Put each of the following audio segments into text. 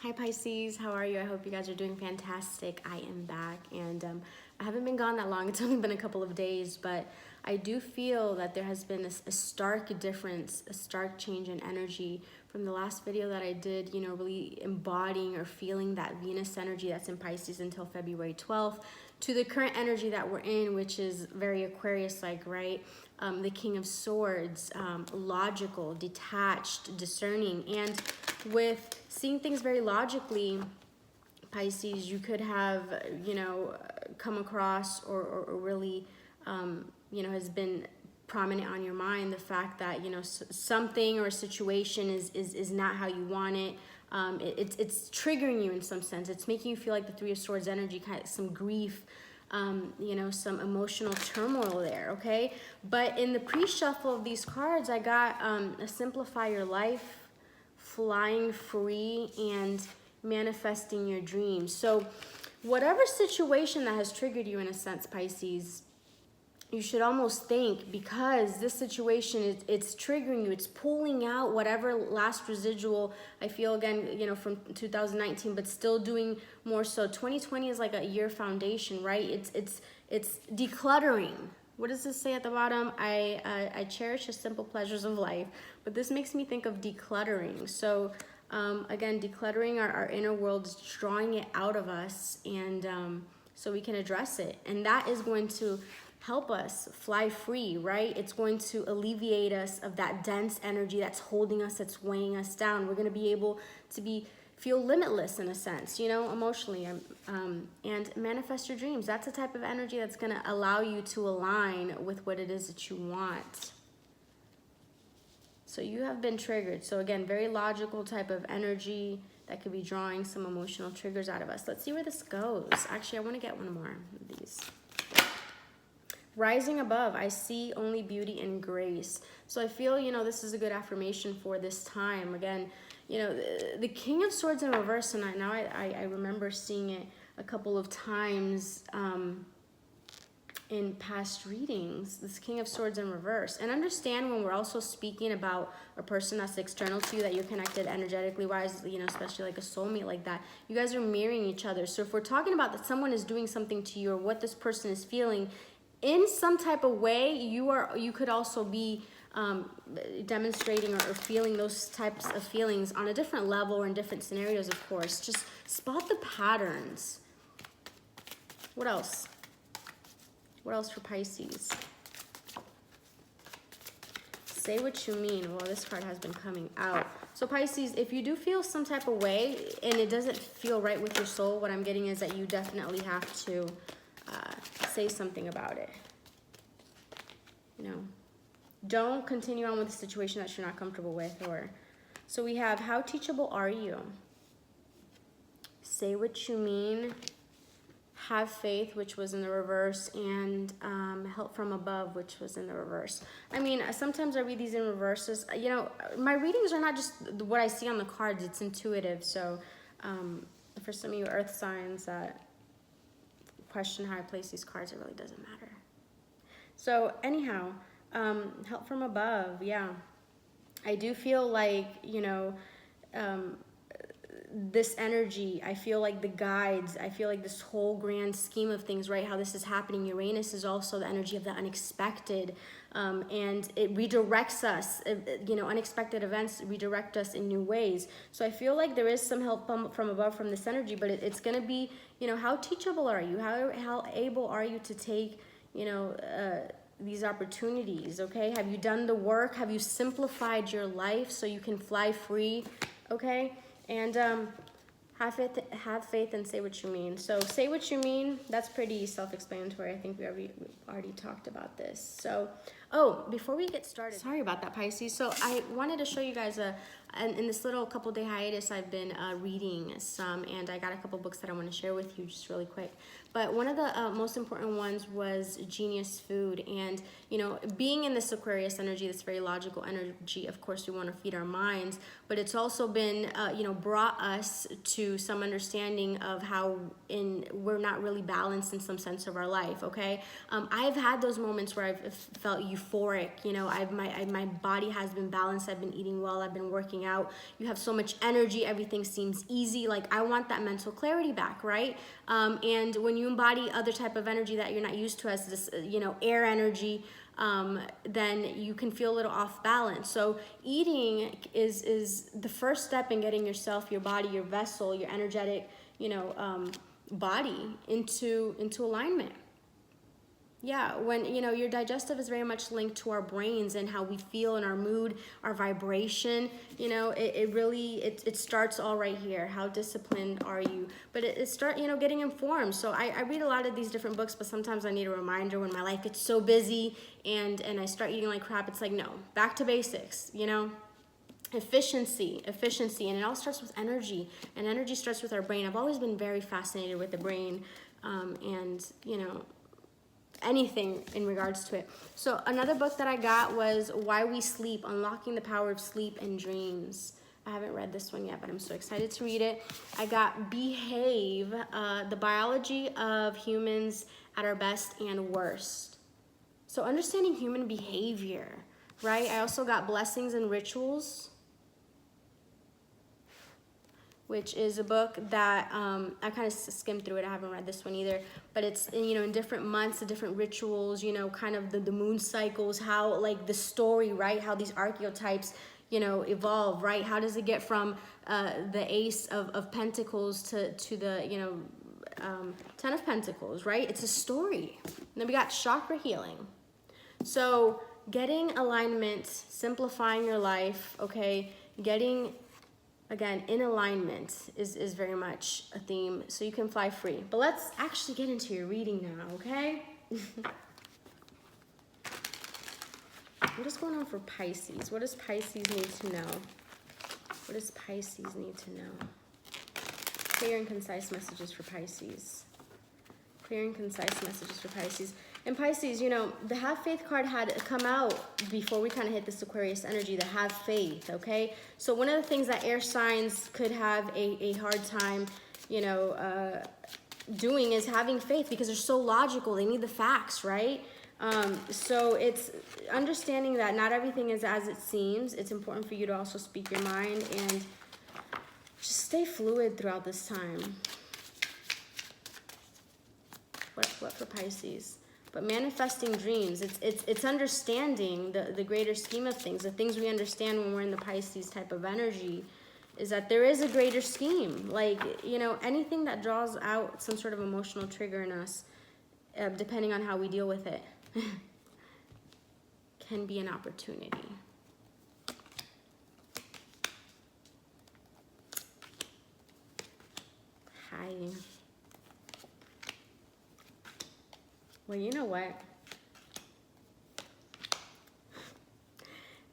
Hi Pisces, how are you? I hope you guys are doing fantastic. I am back, and I haven't been gone that long. It's only been a couple of days, but I do feel that there has been a stark difference, a stark change in energy from the last video that I did, you know, really embodying or feeling that Venus energy that's in Pisces until February 12th, to the current energy that we're in, which is very Aquarius-like, right? The King of Swords, logical, detached, discerning, and with seeing things very logically, Pisces, you could have, you know, come across or really, you know, has been prominent on your mind the fact that, you know, something or a situation is not how you want it. It's triggering you in some sense. It's making you feel like the Three of Swords energy, kind of some grief, you know, some emotional turmoil there, okay? But in the pre-shuffle of these cards, I got a Simplify Your Life, Flying Free, and Manifesting Your Dreams. So whatever situation that has triggered you in a sense, Pisces, you should almost think, because this situation, it's triggering you, it's pulling out whatever last residual, I feel, again, you know, from 2019, but still doing more so. 2020 is like a year foundation, right? It's decluttering. What does this say at the bottom? I cherish the simple pleasures of life, but this makes me think of decluttering. So again, decluttering our inner world, drawing it out of us, and so we can address it. And that is going to help us fly free, right? It's going to alleviate us of that dense energy that's holding us, that's weighing us down. We're going to be able to feel limitless in a sense, you know, emotionally, and manifest your dreams. That's the type of energy that's going to allow you to align with what it is that you want. So you have been triggered. So again, very logical type of energy that could be drawing some emotional triggers out of us. Let's see where this goes. Actually, I want to get one more of these. Rising above, I see only beauty and grace. So I feel, you know, this is a good affirmation for this time. Again, you know, the King of Swords in reverse, and I remember seeing it a couple of times in past readings, this King of Swords in reverse. And understand, when we're also speaking about a person that's external to you, that you're connected energetically wise, you know, especially like a soulmate like that, you guys are mirroring each other. So if we're talking about that someone is doing something to you, or what this person is feeling in some type of way, you could also be demonstrating or feeling those types of feelings on a different level or in different scenarios, of course. Just spot the patterns. What else? What else for Pisces? Say what you mean. Well, this card has been coming out. So Pisces, if you do feel some type of way and it doesn't feel right with your soul, what I'm getting is that you definitely have to say something about it. You know, don't continue on with a situation that you're not comfortable with. Or so we have, how teachable are you? Say what you mean. Have faith, which was in the reverse, and help from above, which was in the reverse. I mean, sometimes I read these in reverses. You know, my readings are not just what I see on the cards, it's intuitive. So for some of you earth signs that question how I place these cards, it really doesn't matter. So anyhow, help from above, yeah. I do feel like, you know, this energy, I feel like the guides, I feel like this whole grand scheme of things, right, how this is happening. Uranus is also the energy of the unexpected, and it redirects us, you know, unexpected events redirect us in new ways. So I feel like there is some help from above from this energy, but it's going to be, you know, how teachable are you? How able are you to take, you know, these opportunities, okay? Have you done the work? Have you simplified your life so you can fly free, okay? And have faith and say what you mean. So say what you mean, that's pretty self-explanatory. I think we already talked about this. So, oh, before we get started, sorry about that, Pisces. So I wanted to show you guys in this little couple day hiatus, I've been reading some, and I got a couple books that I want to share with you just really quick. But one of the most important ones was Genius Food. And, you know, being in this Aquarius energy, this very logical energy, of course, we want to feed our minds. But it's also been, you know, brought us to some understanding of how we're not really balanced in some sense of our life, okay? I've had those moments where I've felt euphoric. You know, my body has been balanced. I've been eating well. I've been working out. You have so much energy. Everything seems easy. Like, I want that mental clarity back, right? And when you embody other type of energy that you're not used to, as this, you know, air energy, then you can feel a little off balance. So eating is the first step in getting yourself, your body, your vessel, your energetic, you know, body into alignment. Yeah, when, you know, your digestive is very much linked to our brains and how we feel and our mood, our vibration. You know, it really, it starts all right here. How disciplined are you? But it start, you know, getting informed. So I read a lot of these different books, but sometimes I need a reminder when my life gets so busy and I start eating like crap. It's like, no, back to basics, you know? Efficiency, and it all starts with energy, and energy starts with our brain. I've always been very fascinated with the brain, and, you know, anything in regards to it. So another book that I got was Why We Sleep, Unlocking the Power of Sleep and Dreams. I haven't read this one yet, but I'm so excited to read it. I got Behave, The Biology of Humans at Our Best and Worst. So understanding human behavior, right? I also got Blessings and Rituals, which is a book that I kind of skimmed through it. I haven't read this one either, but it's, you know, in different months, the different rituals, you know, kind of the moon cycles, how, like, the story, right? How these archetypes, you know, evolve, right? How does it get from the Ace of Pentacles to the, you know, 10 of Pentacles, right? It's a story. And then we got chakra healing. So getting alignment, simplifying your life, okay? Getting, again, in alignment is very much a theme, so you can fly free. But let's actually get into your reading now, okay? I'm just going on for Pisces. What does Pisces need to know? What does Pisces need to know? Clear and concise messages for Pisces. Clear and concise messages for Pisces. And Pisces, you know, the Have Faith card had come out before we kind of hit this Aquarius energy, the Have Faith, okay? So one of the things that air signs could have a hard time, you know, doing is having faith, because they're so logical. They need the facts, right? So it's understanding that not everything is as it seems. It's important for you to also speak your mind and just stay fluid throughout this time. What for Pisces? But manifesting dreams, it's understanding the greater scheme of things. The things we understand when we're in the Pisces type of energy is that there is a greater scheme. Like, you know, anything that draws out some sort of emotional trigger in us, depending on how we deal with it, can be an opportunity. Hi. Well, you know what?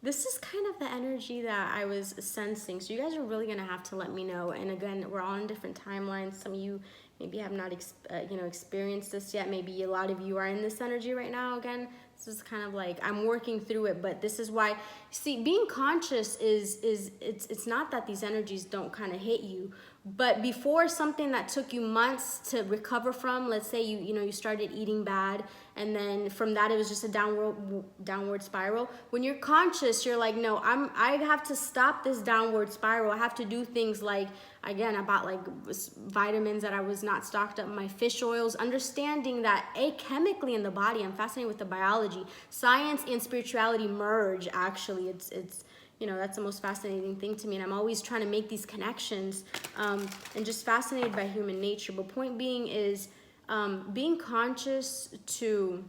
This is kind of the energy that I was sensing. So you guys are really going to have to let me know. And again, we're all on different timelines. Some of you maybe have not experienced this yet. Maybe a lot of you are in this energy right now. Again, this is kind of like, I'm working through it, but this is why, see, being conscious it's not that these energies don't kind of hit you, but before something that took you months to recover from, let's say you started eating bad, and then from that it was just a downward spiral. When you're conscious, you're like, no, I have to stop this downward spiral. I have to do things like, again, I bought like vitamins that I was not stocked up, my fish oils, understanding that chemically in the body, I'm fascinated with the biology. Science and spirituality merge, actually. It's that's the most fascinating thing to me, and I'm always trying to make these connections, and just fascinated by human nature. But point being is being conscious to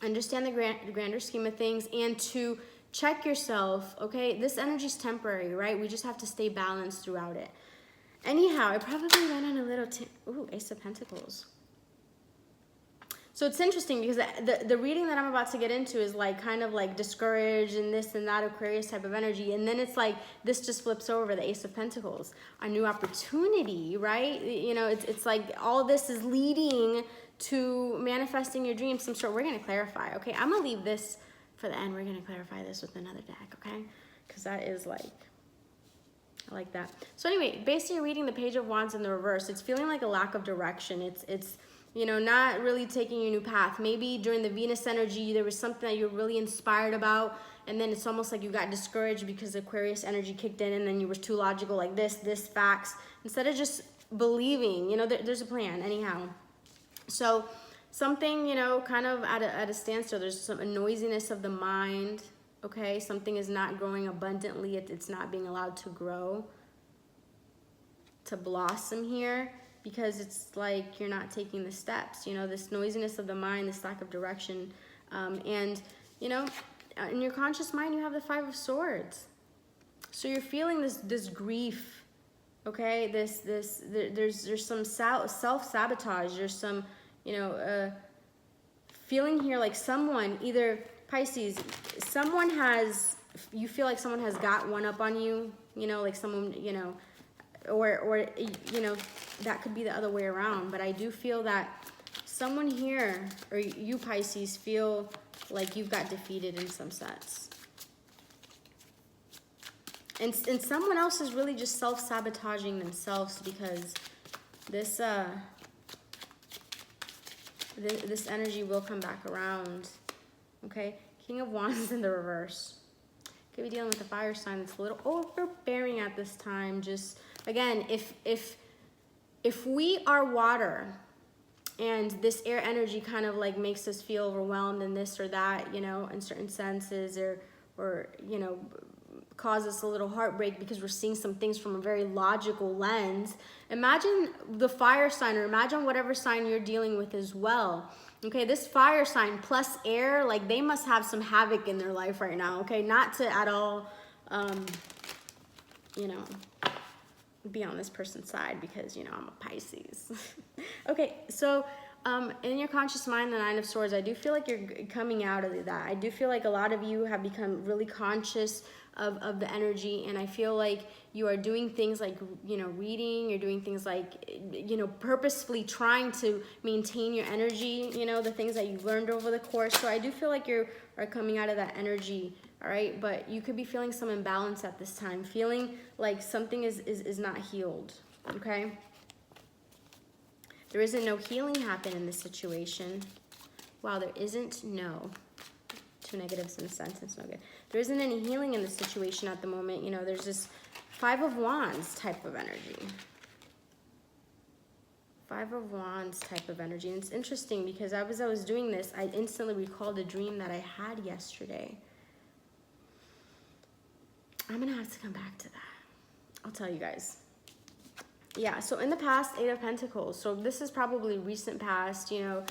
understand the grander scheme of things and to check yourself, okay? This energy is temporary, right? We just have to stay balanced throughout it. Anyhow, I probably went on a little Ace of Pentacles. So it's interesting because the reading that I'm about to get into is like kind of like discouraged and this and that Aquarius type of energy. And then it's like this just flips over, the Ace of Pentacles, a new opportunity, right? It's like all this is leading to manifesting your dreams. Some sort. We're going to clarify, okay? I'm going to leave this for the end. We're going to clarify this with another deck, okay? Because that is like, I like that. So anyway, basically reading the Page of Wands in the reverse, it's feeling like a lack of direction. It's you know, not really taking your new path. Maybe during the Venus energy, there was something that you're really inspired about, and then it's almost like you got discouraged because Aquarius energy kicked in, and then you were too logical, like this facts, instead of just believing, you know, there's a plan anyhow. So something, you know, kind of at a standstill. There's some noisiness of the mind, okay? Something is not growing abundantly. It's not being allowed to grow, to blossom here, because it's like you're not taking the steps, you know, this noisiness of the mind, this lack of direction. And, you know, in your conscious mind, you have the Five of Swords. So you're feeling this grief, okay? There's some self-sabotage. There's some, you know, feeling here like someone, either Pisces, you feel like someone has got one up on you, you know, like someone, you know, or you know, that could be the other way around. But I do feel that someone here, or you Pisces, feel like you've got defeated in some sense. And someone else is really just self-sabotaging themselves, because this this energy will come back around, okay? King of Wands in the reverse. Could be dealing with a fire sign that's a little overbearing at this time. Just, again, if we are water, and this air energy kind of like makes us feel overwhelmed in this or that, you know, in certain senses, or you know, cause us a little heartbreak because we're seeing some things from a very logical lens. Imagine the fire sign, or imagine whatever sign you're dealing with as well. Okay, this fire sign plus air, like they must have some havoc in their life right now, okay? Not to at all, you know, be on this person's side, because, you know, I'm a Pisces. Okay, so in your conscious mind, the Nine of Swords, I do feel like you're coming out of that. I do feel like a lot of you have become really conscious of the energy, and I feel like you are doing things like, you know, reading, you're doing things like, you know, purposefully trying to maintain your energy, you know, the things that you've learned over the course. So I do feel like you are coming out of that energy, all right? But you could be feeling some imbalance at this time, feeling like something is not healed, okay? There isn't no healing happen in this situation. Wow, there isn't no. Two negatives in a sentence, no good. There isn't any healing in the situation at the moment. You know, there's this Five of Wands type of energy. Five of Wands type of energy. And it's interesting because as I was doing this, I instantly recalled a dream that I had yesterday. I'm going to have to come back to that. I'll tell you guys. Yeah, so in the past, Eight of Pentacles. So this is probably recent past, you know.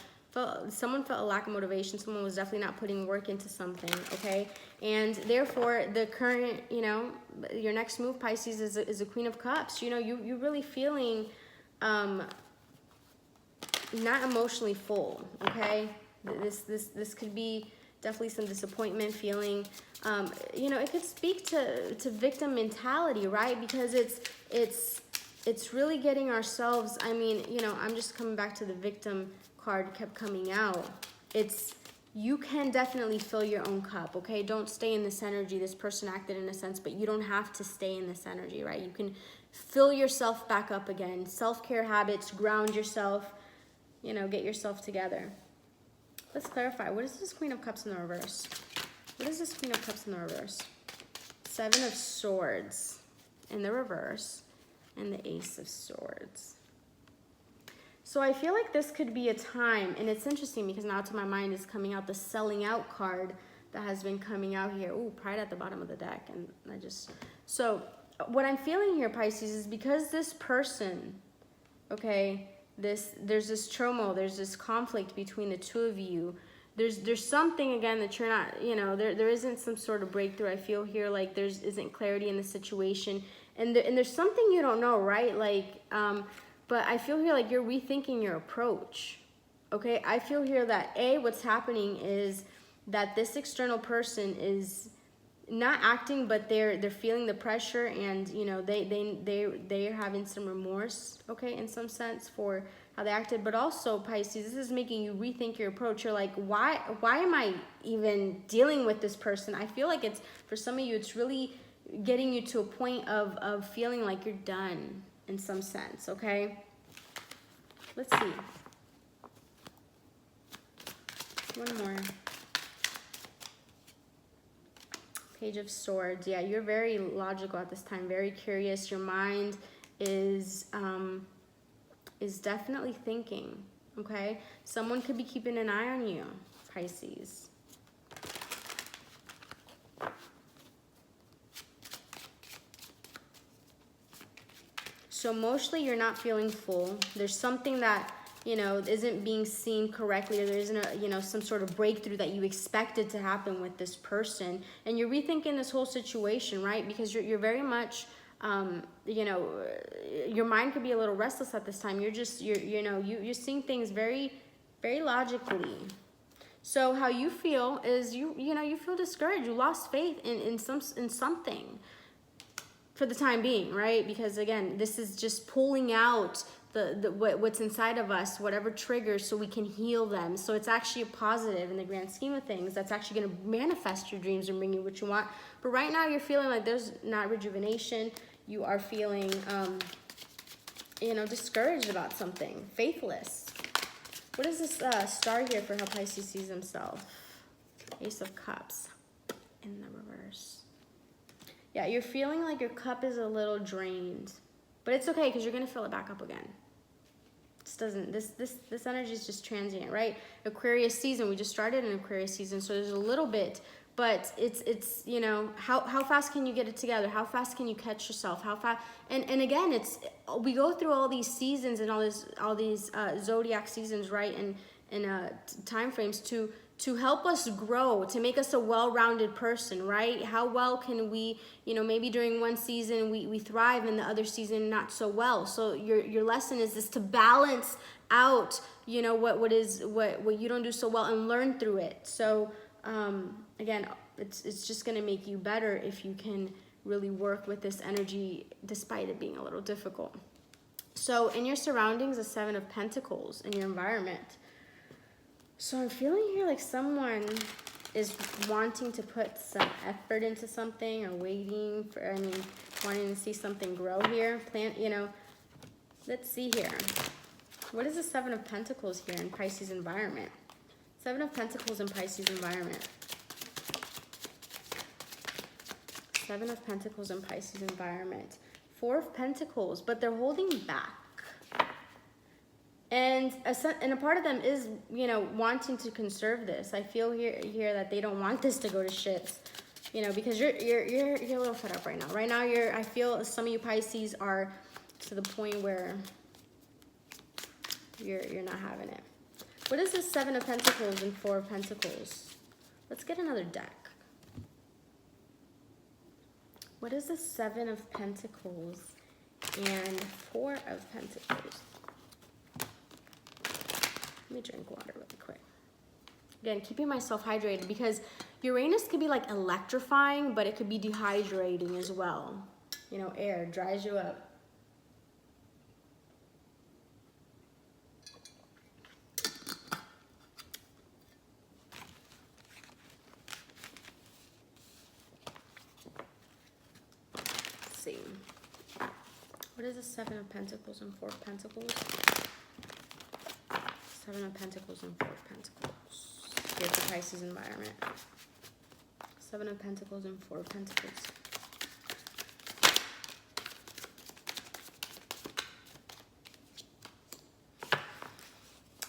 Someone felt a lack of motivation. Someone was definitely not putting work into something, okay? And therefore, the current, you know, your next move, Pisces, is a Queen of Cups. You know, you're really feeling not emotionally full, okay? This could be definitely some disappointment, feeling, you know, it could speak to victim mentality, right? Because it's really getting ourselves, I mean, you know, I'm just coming back to the victim card kept coming out. You can definitely fill your own cup, okay? Don't stay in this energy. This person acted in a sense, but you don't have to stay in this energy, right? You can fill yourself back up again. Self-care habits, ground yourself, you know, get yourself together. Let's clarify. What is this Queen of Cups in the reverse? What is this Queen of Cups in the reverse? Seven of Swords in the reverse, and the Ace of Swords. So I feel like this could be a time, and it's interesting because now to my mind is coming out the selling out card that has been coming out here. Ooh, Pride at the bottom of the deck. And so what I'm feeling here, Pisces, is because this person, okay, there's this turmoil, there's this conflict between the two of you. There's something, again, that you're not, you know, there isn't some sort of breakthrough. I feel here like there isn't clarity in the situation. And there's something you don't know, right? Like, but I feel here like you're rethinking your approach, okay? I feel here that, what's happening is that this external person is not acting, but they're feeling the pressure, and, you know, they're having some remorse, okay, in some sense for how they acted. But also, Pisces, this is making you rethink your approach. You're like, why am I even dealing with this person? I feel like it's, for some of you, it's really getting you to a point of feeling like you're done in some sense, okay? Let's see. One more. Page of Swords. Yeah, you're very logical at this time, very curious. Your mind is definitely thinking, okay? Someone could be keeping an eye on you, Pisces. So emotionally, you're not feeling full. There's something that, you know, isn't being seen correctly, or there isn't a, you know, some sort of breakthrough that you expected to happen with this person. And you're rethinking this whole situation, right? Because you're very much, you know, your mind could be a little restless at this time. You're just, you're seeing things very, very logically. So how you feel is you feel discouraged. You lost faith in something for the time being, right? Because again, this is just pulling out what's inside of us, whatever triggers, so we can heal them. So it's actually a positive in the grand scheme of things. That's actually going to manifest your dreams and bring you what you want. But right now you're feeling like there's not rejuvenation. You are feeling, discouraged about something, faithless. What is this star here for how Pisces sees himself? Ace of Cups in the reverse. Yeah, you're feeling like your cup is a little drained, but it's okay because you're gonna fill it back up again. This energy is just transient, right? Aquarius season, we just started an Aquarius season, so there's a little bit, but it's you know, how fast can you get it together? How fast can you catch yourself? How fast? And again, we go through all these seasons and all these zodiac seasons, right? And time frames to help us grow, to make us a well-rounded person, right? How well can we, maybe during one season we thrive and the other season not so well. So your lesson is to balance out, what you don't do so well and learn through it. So again, it's just gonna make you better if you can really work with this energy despite it being a little difficult. So in your surroundings, the Seven of Pentacles in your environment. So I'm feeling here like someone is wanting to put some effort into something, or wanting to see something grow here. Let's see here. What is the Seven of Pentacles here in Pisces environment? Seven of Pentacles in Pisces environment. Seven of Pentacles in Pisces environment. Four of Pentacles, but they're holding back. And a part of them is, wanting to conserve this. I feel here that they don't want this to go to shit, because you're a little fed up right now. Right now, I feel some of you Pisces are to the point where you're not having it. What is this Seven of Pentacles and Four of Pentacles? Let's get another deck. What is the Seven of Pentacles and Four of Pentacles? Let me drink water really quick. Again, keeping myself hydrated, because Uranus could be like electrifying, but it could be dehydrating as well. Air dries you up. Let's see. What is the Seven of Pentacles and Four of Pentacles? Seven of Pentacles and Four of Pentacles. Here's the Pisces environment. Seven of Pentacles and Four of Pentacles.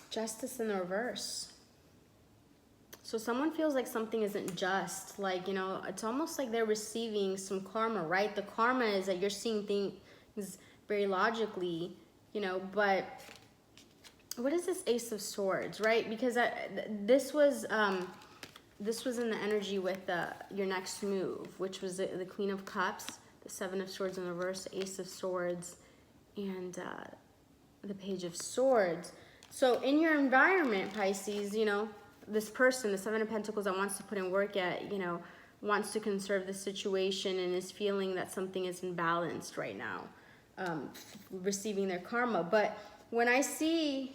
Justice in the reverse. So someone feels like something isn't just. Like, it's almost like they're receiving some karma, right? The karma is that you're seeing things very logically, but what is this Ace of Swords, right? Because this was in the energy with your next move, which was the Queen of Cups, the Seven of Swords in reverse, the Ace of Swords, and the Page of Swords. So in your environment, Pisces, this person, the Seven of Pentacles that wants to put in work at, wants to conserve the situation and is feeling that something is imbalanced right now, receiving their karma. But when I see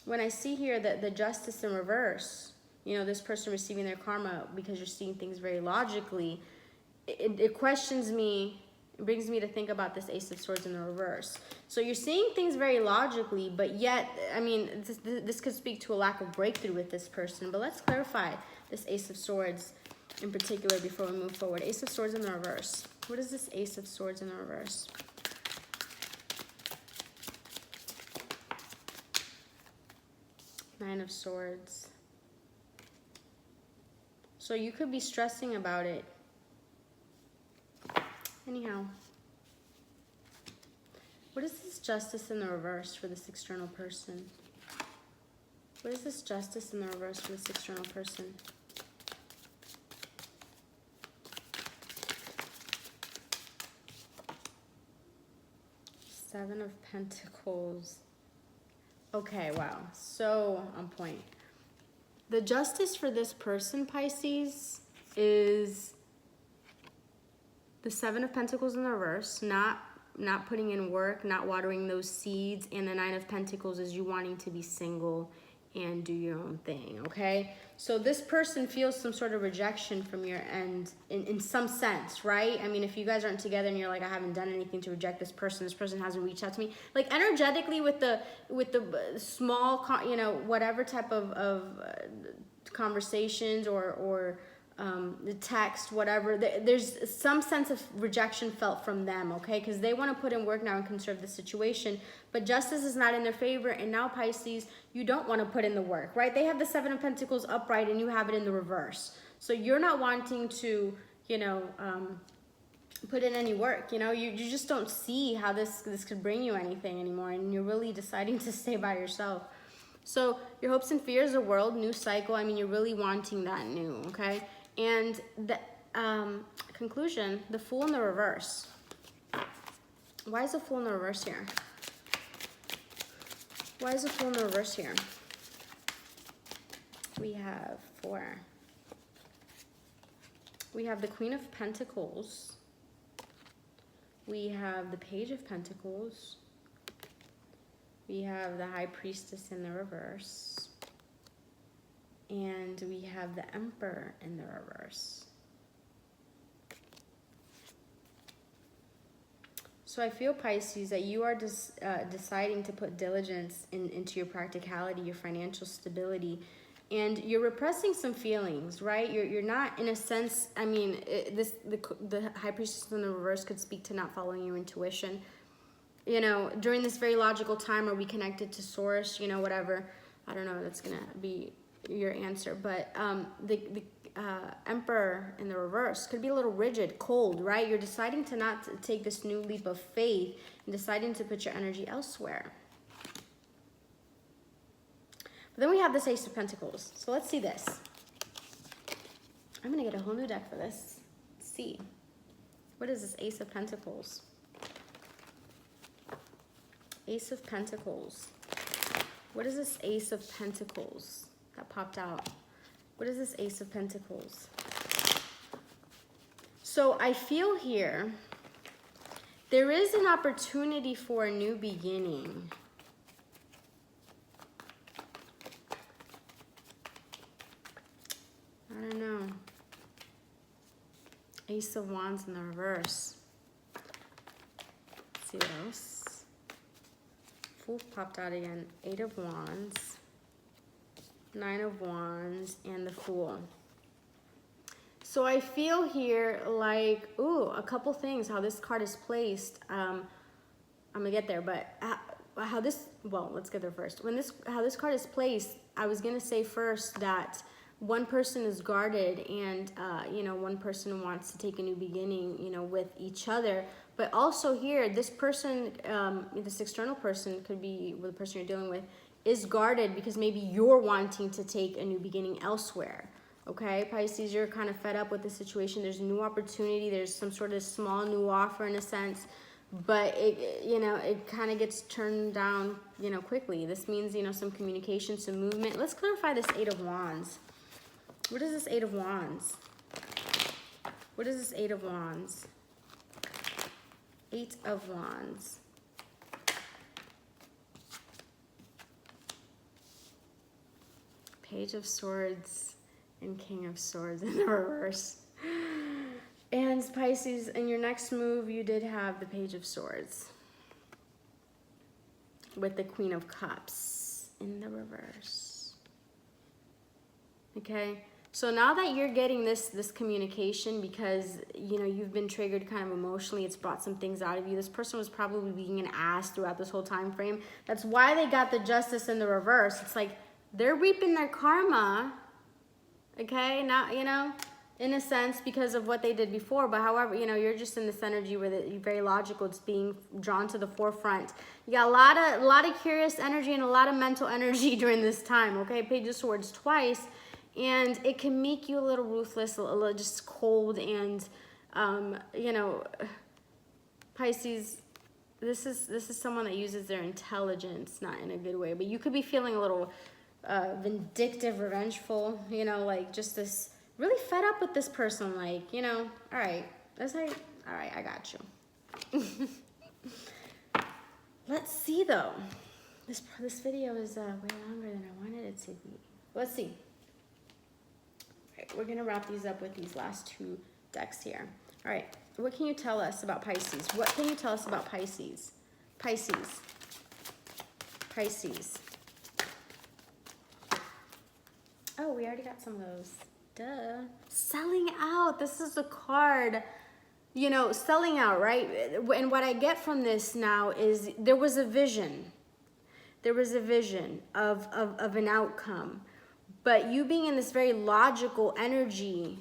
here that the Justice in reverse, this person receiving their karma because you're seeing things very logically, it questions me, It brings me to think about this Ace of Swords in the reverse. So you're seeing things very logically, but yet, I mean, this could speak to a lack of breakthrough with this person. But let's clarify this Ace of Swords in particular before we move forward. Ace of Swords in the reverse. What is this Ace of Swords in the reverse? Nine of Swords. So you could be stressing about it. Anyhow, what is this Justice in the reverse for this external person? What is this Justice in the reverse for this external person? Seven of Pentacles. Okay, wow, so on point. The Justice for this person, Pisces, is the Seven of Pentacles in the reverse, not putting in work, not watering those seeds, and the Nine of Pentacles is you wanting to be single and do your own thing, okay? So this person feels some sort of rejection from your end in some sense, right? I mean, if you guys aren't together and you're like, I haven't done anything to reject this person hasn't reached out to me. Like energetically with the small, you know, whatever type of conversations or the text, whatever, there's some sense of rejection felt from them, okay? Because they want to put in work now and conserve the situation, but justice is not in their favor, and now Pisces, you don't want to put in the work, right? They have the Seven of Pentacles upright and you have it in the reverse. So you're not wanting to, you know, put in any work, you know? You just don't see how this could bring you anything anymore, and you're really deciding to stay by yourself. So your hopes and fears, a world, new cycle, I mean, you're really wanting that new, okay? And the conclusion, the Fool in the reverse. Why is the Fool in the reverse here? Why is the Fool in the reverse here? We have four. We have the Queen of Pentacles. We have the Page of Pentacles. We have the High Priestess in the reverse. And we have the Emperor in the reverse. So I feel, Pisces, that you are deciding to put diligence into your practicality, your financial stability, and you're repressing some feelings, right? You're not, in a sense, I mean, the High Priestess in the reverse could speak to not following your intuition. You know, during this very logical time, are we connected to Source? You know, whatever. I don't know. That's gonna be your answer, but the Emperor in the reverse could be a little rigid, cold, right? You're deciding to not take this new leap of faith and deciding to put your energy elsewhere. But then we have this Ace of Pentacles. So let's see this. I'm gonna get a whole new deck for this. Let's see. What is this Ace of Pentacles? Ace of Pentacles. What is this Ace of Pentacles that popped out? What is this Ace of Pentacles? So I feel here, there is an opportunity for a new beginning. I don't know. Ace of Wands in the reverse. Let's see what else. Fool popped out again. Eight of Wands. Nine of Wands and the Fool. So I feel here like, ooh, a couple things, how this card is placed. I'm gonna get there, but how this, well, let's get there first. How this card is placed, I was gonna say first that one person is guarded and, you know, one person wants to take a new beginning, you know, with each other. But also here, this person, this external person, could be the person you're dealing with, is guarded because maybe you're wanting to take a new beginning elsewhere. Okay, Pisces, you're kind of fed up with the situation. There's a new opportunity. There's some sort of small new offer in a sense, but it, you know, it kind of gets turned down, you know, quickly. This means, you know, some communication, some movement. Let's clarify this Eight of Wands. What is this Eight of Wands? What is this Eight of Wands? Eight of Wands. Page of Swords and King of Swords in the reverse. And Pisces, in your next move, you did have the Page of Swords with the Queen of Cups in the reverse. Okay, so now that you're getting this communication, because you know you've been triggered kind of emotionally, it's brought some things out of you. This person was probably being an ass throughout this whole time frame. That's why they got the Justice in the reverse. It's like they're reaping their karma. Okay, not, you know, in a sense because of what they did before, but however, you know, you're just in this energy where you're very logical. It's being drawn to the forefront. You got a lot of curious energy and a lot of mental energy during this time. Okay, Page of Swords twice. And it can make you a little ruthless, a little just cold, and you know, Pisces, this is someone that uses their intelligence, not in a good way, but you could be feeling a little vindictive, revengeful, you know, like just this really fed up with this person, like, you know, all right, I got you. Let's see though. This video is way longer than I wanted it to be. Let's see. We're going to wrap these up with these last two decks here. All right. What can you tell us about Pisces? What can you tell us about Pisces? Pisces. Pisces. Oh, we already got some of those. Duh. Selling out. This is a card, you know, selling out, right? And what I get from this now is there was a vision. There was a vision of an outcome. But you being in this very logical energy,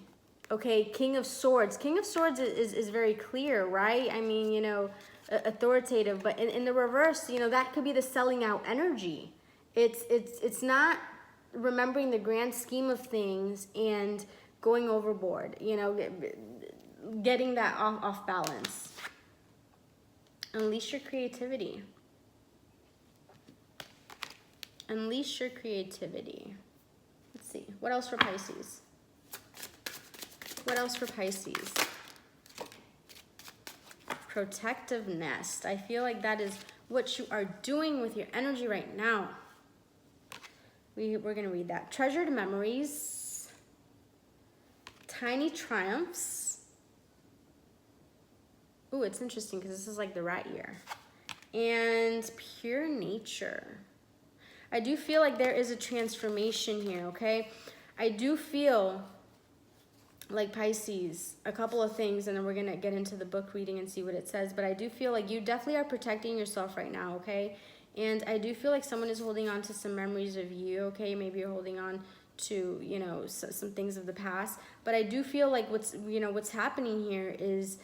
okay, King of Swords. King of Swords is very clear, right? I mean, you know, authoritative. But in the reverse, you know, that could be the selling out energy. It's not remembering the grand scheme of things and going overboard, you know, getting that off balance. Unleash your creativity. Unleash your creativity. Let's see. What else for Pisces? What else for Pisces? Protective nest. I feel like that is what you are doing with your energy right now. We're going to read that. Treasured memories. Tiny triumphs. Ooh, it's interesting because this is like the rat year. And pure nature. I do feel like there is a transformation here, okay? I do feel like Pisces, a couple of things, and then we're going to get into the book reading and see what it says, but I do feel like you definitely are protecting yourself right now, okay? And I do feel like someone is holding on to some memories of you, okay? Maybe you're holding on to, you know, some things of the past, but I do feel like what's happening here is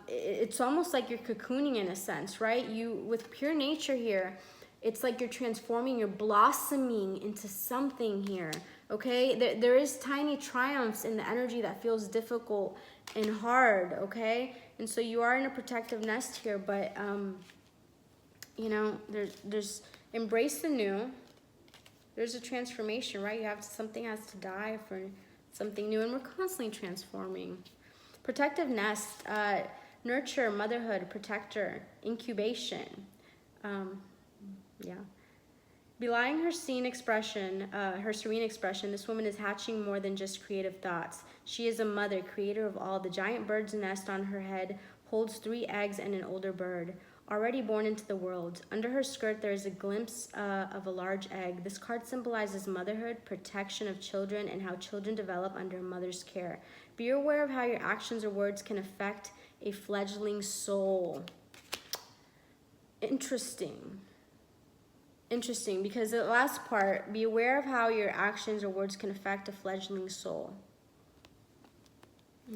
it's almost like you're cocooning in a sense, right? With pure nature here, it's like you're transforming, you're blossoming into something here, okay? There is tiny triumphs in the energy that feels difficult and hard, okay? And so you are in a protective nest here, but, you know, there's embrace the new. There's a transformation, right? Something has to die for something new, and we're constantly transforming. Protective nest, nurture, motherhood, protector, incubation. Yeah. Belying her serene expression, this woman is hatching more than just creative thoughts. She is a mother, creator of all. The giant bird's nest on her head holds 3 eggs and an older bird, already born into the world. Under her skirt, there is a glimpse of a large egg. This card symbolizes motherhood, protection of children, and how children develop under a mother's care. Be aware of how your actions or words can affect a fledgling soul. Interesting, because the last part, be aware of how your actions or words can affect a fledgling soul.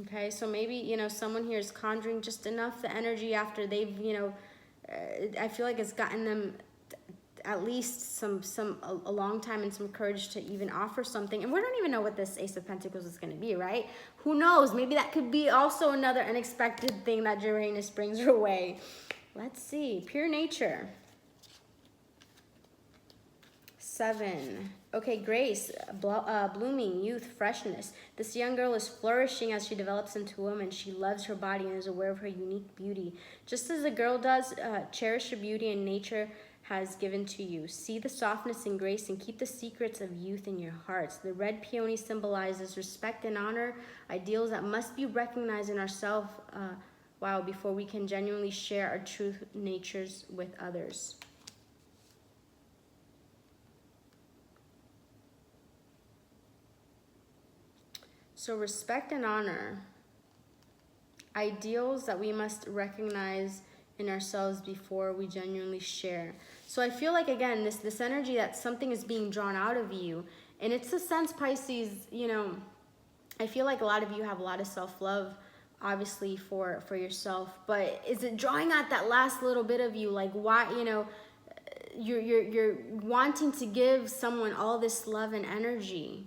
Okay, so maybe, you know, someone here is conjuring just enough the energy after they've, you know, I feel like it's gotten them at least a long time and some courage to even offer something. And we don't even know what this Ace of Pentacles is going to be, right? Who knows? Maybe that could be also another unexpected thing that Uranus brings her way. Let's see. Pure nature. 7. Okay, grace, blooming, youth, freshness. This young girl is flourishing as she develops into a woman. She loves her body and is aware of her unique beauty. Just as a girl does, cherish her beauty, and nature has given to you. See the softness and grace and keep the secrets of youth in your hearts. The red peony symbolizes respect and honor, ideals that must be recognized in ourselves, before we can genuinely share our true natures with others. So respect and honor, ideals that we must recognize in ourselves before we genuinely share. So I feel like, again, this energy that something is being drawn out of you. And it's a sense, Pisces, you know, I feel like a lot of you have a lot of self-love, obviously, for yourself. But is it drawing out that last little bit of you? Like, why, you know, you're wanting to give someone all this love and energy.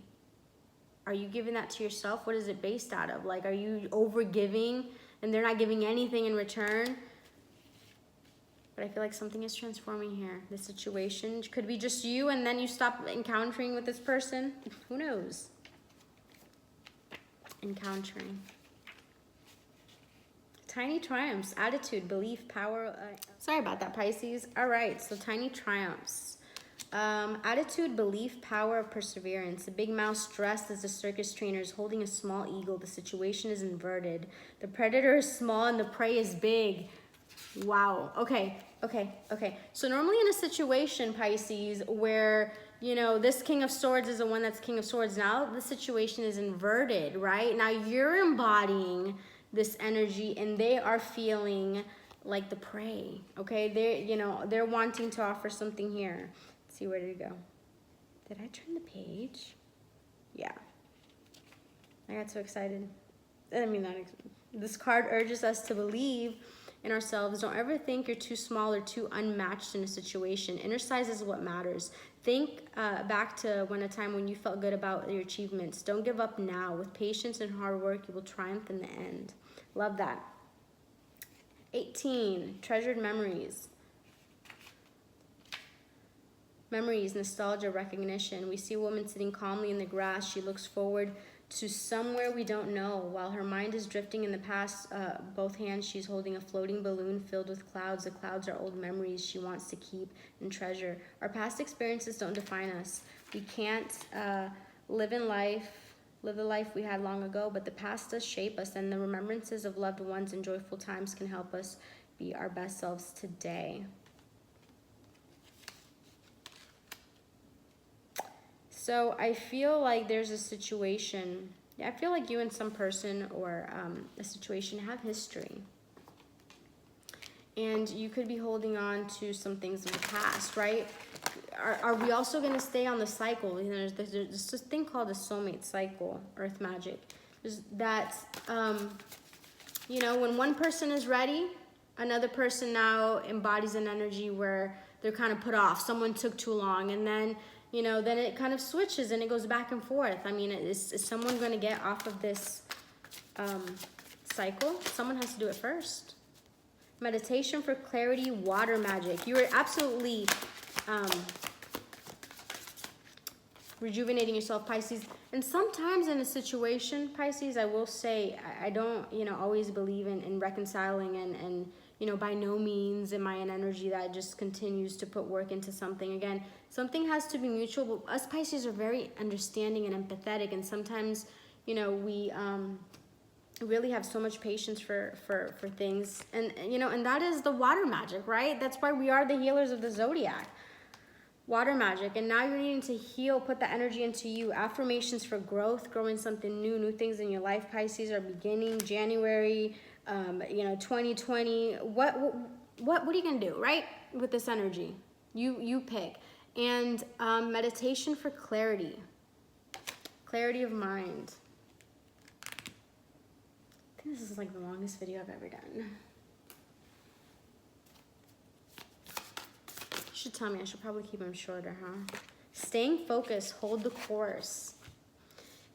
Are you giving that to yourself? What is it based out of? Like, are you over giving and they're not giving anything in return? But I feel like something is transforming here. The situation could be just you and then you stop encountering with this person. Who knows? Encountering. Tiny triumphs, attitude, belief, power. Sorry about that, Pisces. All right, so tiny triumphs. Attitude, belief, power, perseverance. The big mouse dressed as a circus trainer is holding a small eagle. The situation is inverted. The predator is small and the prey is big. Wow. Okay. So normally in a situation, Pisces, where, you know, this King of Swords is the one that's King of Swords. Now the situation is inverted, right? Now you're embodying this energy and they are feeling like the prey. Okay. They're wanting to offer something here. Let's see, where did it go? Did I turn the page? Yeah. I got so excited. I mean, this card urges us to believe in ourselves. Don't ever think you're too small or too unmatched in a situation. Inner size is what matters. Think back to a time when you felt good about your achievements. Don't give up now. With patience and hard work, you will triumph in the end. Love that. 18, treasured memories. Memories, nostalgia, recognition. We see a woman sitting calmly in the grass. She looks forward to somewhere we don't know. While her mind is drifting in the past, both hands she's holding a floating balloon filled with clouds. The clouds are old memories she wants to keep and treasure. Our past experiences don't define us. We can't live the life we had long ago, but the past does shape us, and the remembrances of loved ones and joyful times can help us be our best selves today. So I feel like there's a situation. I feel like you and some person or a situation have history. And you could be holding on to some things in the past, right? Are we also going to stay on the cycle? You know, there's this thing called the soulmate cycle, earth magic. There's that, you know, when one person is ready, another person now embodies an energy where they're kind of put off. Someone took too long, and then, you know, then it kind of switches and it goes back and forth. I mean, is someone going to get off of this cycle? Someone has to do it first. Meditation for clarity, water magic. You are absolutely rejuvenating yourself, Pisces. And sometimes in a situation, Pisces, I will say, I don't, you know, always believe in reconciling and you know, by no means am I an energy that just continues to put work into something. Again, something has to be mutual. But us Pisces are very understanding and empathetic, and sometimes, you know, we really have so much patience for things. And, you know, and that is the water magic, right? That's why we are the healers of the zodiac. Water magic. And now you're needing to heal, put that energy into you. Affirmations for growth, growing something new things in your life, Pisces, are beginning. January, you know, 2020. What are you gonna do, right, with this energy? You pick. And meditation for clarity of mind. I think this is like the longest video I've ever done. You should tell me. I should probably keep them shorter, huh? Staying focused, hold the course,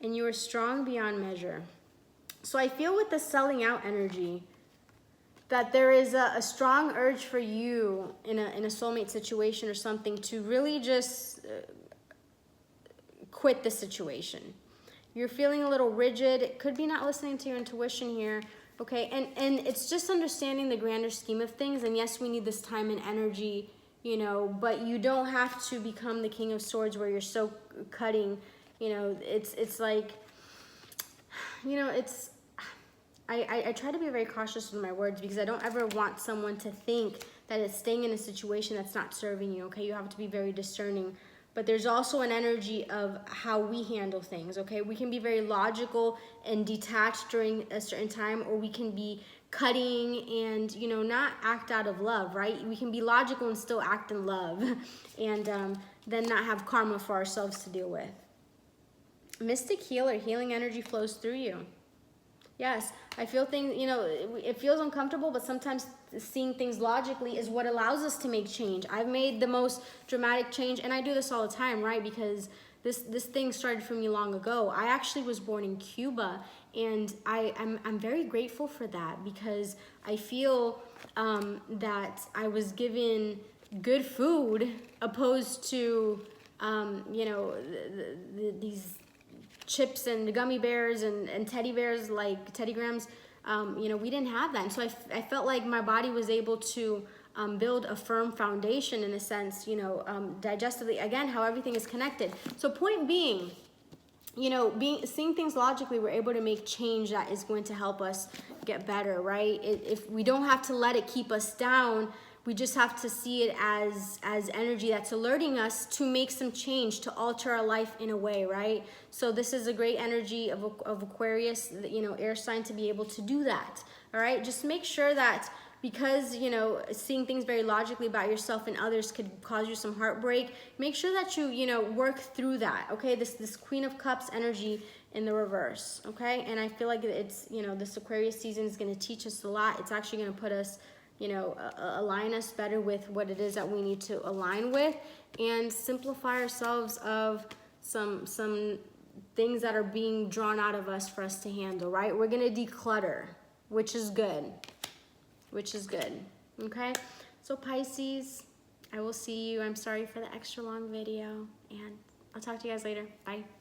and you are strong beyond measure. So I feel with the selling out energy that there is a strong urge for you in a soulmate situation or something to really just quit the situation. You're feeling a little rigid. It could be not listening to your intuition here, okay? And it's just understanding the grander scheme of things. And yes, we need this time and energy you know, but you don't have to become the King of Swords where you're so cutting, you know. It's like, you know, it's, I try to be very cautious with my words because I don't ever want someone to think that it's staying in a situation that's not serving you, okay? You have to be very discerning. But there's also an energy of how we handle things, okay? We can be very logical and detached during a certain time, or we can be cutting and, you know, not act out of love, right? We can be logical and still act in love and then not have karma for ourselves to deal with. Mystic healer, healing energy flows through you. Yes, I feel things, you know, it feels uncomfortable, but sometimes seeing things logically is what allows us to make change. I've made the most dramatic change, and I do this all the time, right? Because this thing started for me long ago. I actually was born in Cuba, and I'm very grateful for that because I feel that I was given good food opposed to, you know, these chips and gummy bears and teddy bears, like Teddy Grahams. You know, we didn't have that. And so I felt like my body was able to build a firm foundation in a sense, you know, digestively, again, how everything is connected. So point being, you know, seeing things logically, we're able to make change that is going to help us get better, right? If we don't have to let it keep us down, we just have to see it as energy that's alerting us to make some change, to alter our life in a way, right? So this is a great energy of Aquarius, you know, air sign, to be able to do that, all right? Just make sure that, because, you know, seeing things very logically about yourself and others could cause you some heartbreak, make sure that you know, work through that, okay? This Queen of Cups energy in the reverse, okay? And I feel like it's, you know, this Aquarius season is going to teach us a lot. It's actually going to put us, you know, align us better with what it is that we need to align with, and simplify ourselves of some things that are being drawn out of us for us to handle, right? We're going to declutter, which is good. Okay? So Pisces, I will see you. I'm sorry for the extra long video, and I'll talk to you guys later. Bye.